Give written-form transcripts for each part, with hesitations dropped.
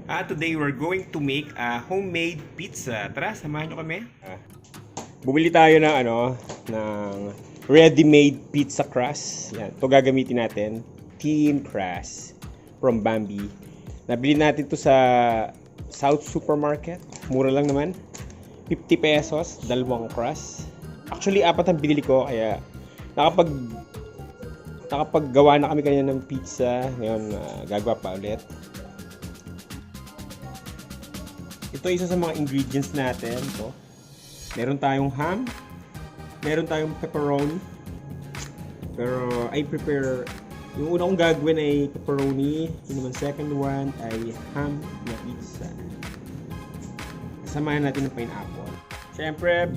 Today we're going to make a homemade pizza. Tara, samahan nyo kami. Bumili tayo ng ready-made pizza crust. Yan, ito gagamitin natin. Thin crust from Bambi. Nabili natin to sa South Supermarket. Mura lang naman. 50 pesos, dalawang crust. Actually, 4 ang binili ko, kaya nakapaggawa na kami kanina ng pizza. Ngayon, gagawa pa ulit. Ito isa sa mga ingredients natin. Ito. Meron tayong ham. Meron tayong pepperoni. Pero I prepare, yung una kong gagawin ay pepperoni. Yung naman second one ay ham na pizza. Kasamahan natin ng pineapple. Siyempre,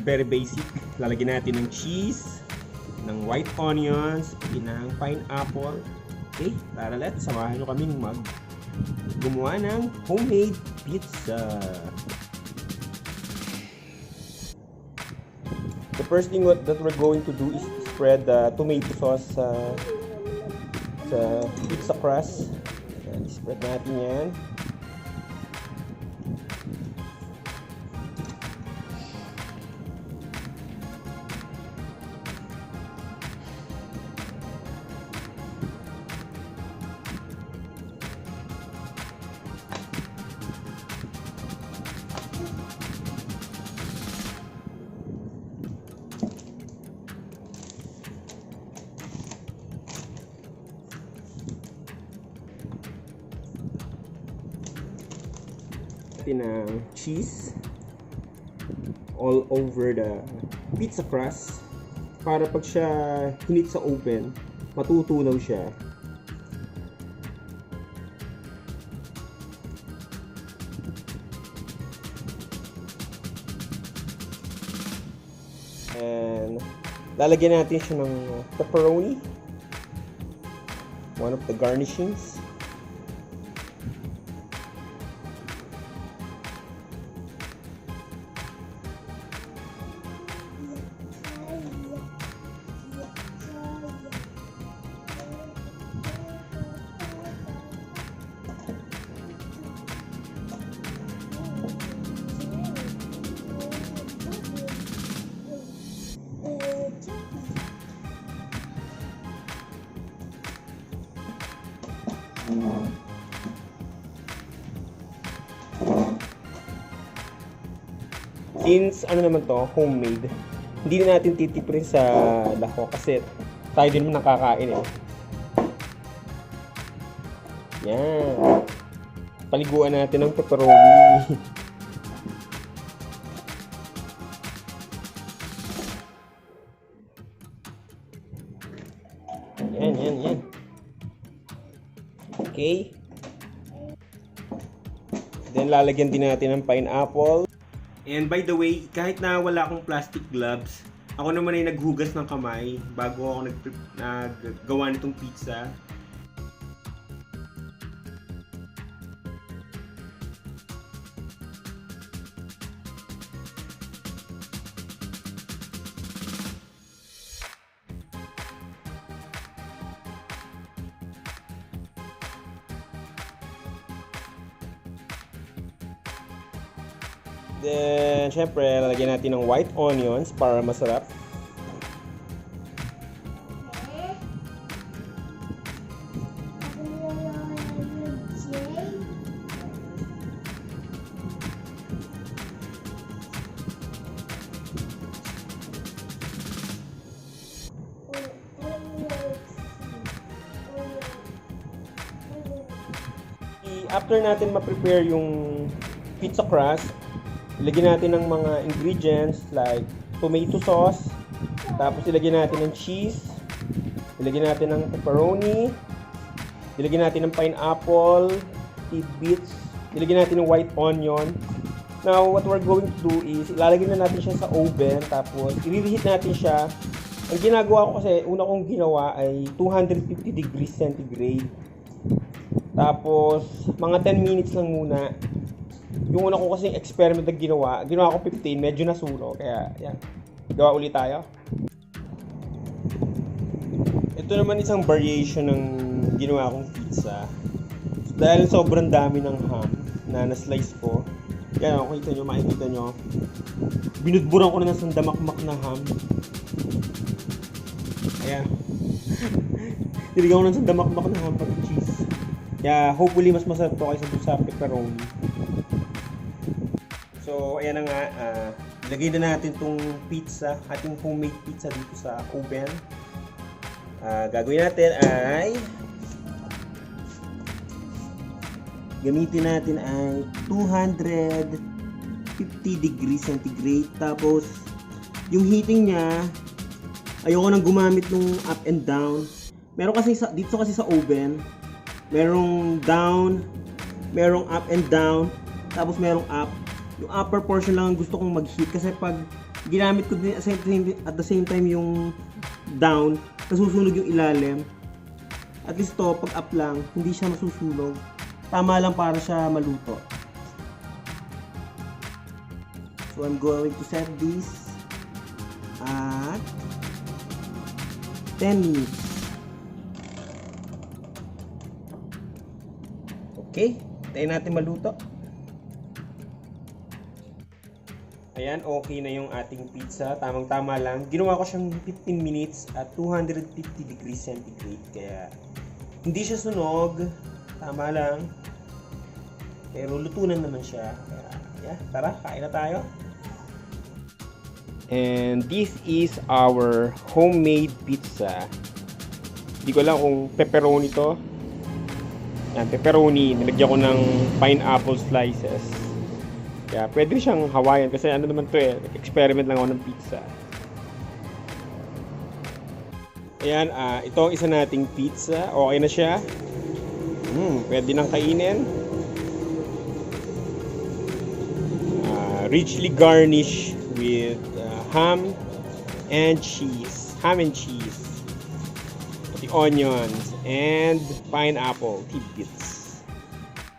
very basic. Lalagyan natin ng cheese, ng white onions, ng pineapple. Okay, tara let's samahan nyo kaming gumawa ng homemade pizza. The first thing that we're going to do is spread the tomato sauce sa pizza crust. Ayan, spread natin yan. Ng cheese all over the pizza crust para pag siya hinit sa oven, matutunaw siya. And lalagyan natin siya ng pepperoni, one of the garnishings. Since naman to, homemade, hindi na natin titipirin sa lako kasi tayo din naman nakakain eh. Yan. Paliguan natin ng pepperoni. Yan. Okay. Then lalagyan din natin ng pineapple. And by the way, kahit na wala akong plastic gloves, ako naman ay naghugas ng kamay bago ako naggawa nitong pizza. Then, syempre, lalagyan natin ng white onions para masarap. After natin ma-prepare yung pizza crust, ilagyan natin ng mga ingredients like tomato sauce, tapos ilagyan natin ng cheese, ilagyan natin ng pepperoni, ilagyan natin ng pineapple, tidbits, ilagyan natin ng white onion. Now, what we're going to do is ilalagay na natin siya sa oven, tapos i-reheat natin siya. Ang ginagawa ko kasi, una kong ginawa ay 250 degrees centigrade. Tapos, mga 10 minutes lang muna. Yung una ko kasing experiment na ginawa ko 15, medyo nasulo. Kaya, yan. Gawa ulit tayo. Ito naman isang variation ng ginawa kong pizza. Dahil sobrang dami ng ham na na-slice ko. Yan, makikita nyo. Binudburan ko na ng sandamakmak na ham. Ayan. Niligaw ko ng sandamakmak na ham pati cheese. Kaya hopefully mas masarap to kaysa sa pepperoni. So, ayan na nga. Ilagay na natin tong pizza, ating homemade pizza dito sa oven. Gagawin natin ay gamitin natin ay 250 degrees centigrade. Tapos yung heating niya, ayoko nang gumamit ng up and down. Meron kasi dito kasi sa oven, merong down, merong up and down, tapos merong up. Yung upper portion lang ang gusto kong mag-heat kasi pag ginamit ko din at the same time yung down, nasusunog yung ilalim. At least to, pag up lang, hindi siya masusunog. Tama lang para siya maluto. So I'm going to set this at 10 minutes. Okay, tayo natin maluto. Ayan, okay na yung ating pizza. Tamang-tama lang. Ginawa ko siyang 15 minutes at 250 degrees centigrade. Kaya hindi siya sunog. Tama lang. Pero luto na naman siya. Kaya, yeah, tara, kain na tayo. And this is our homemade pizza. Hindi ko alam kung pepperoni to. Yan, pepperoni. Nilagyan ko ng pineapple slices. Kaya pwede siyang Hawaiian kasi ano naman to eh. Experiment lang ako ng pizza. Ayan, ito ang isa nating pizza. Okay na siya. Pwede nang kainin. Richly garnished with ham and cheese. Ham and cheese. The onions and pineapple tidbits.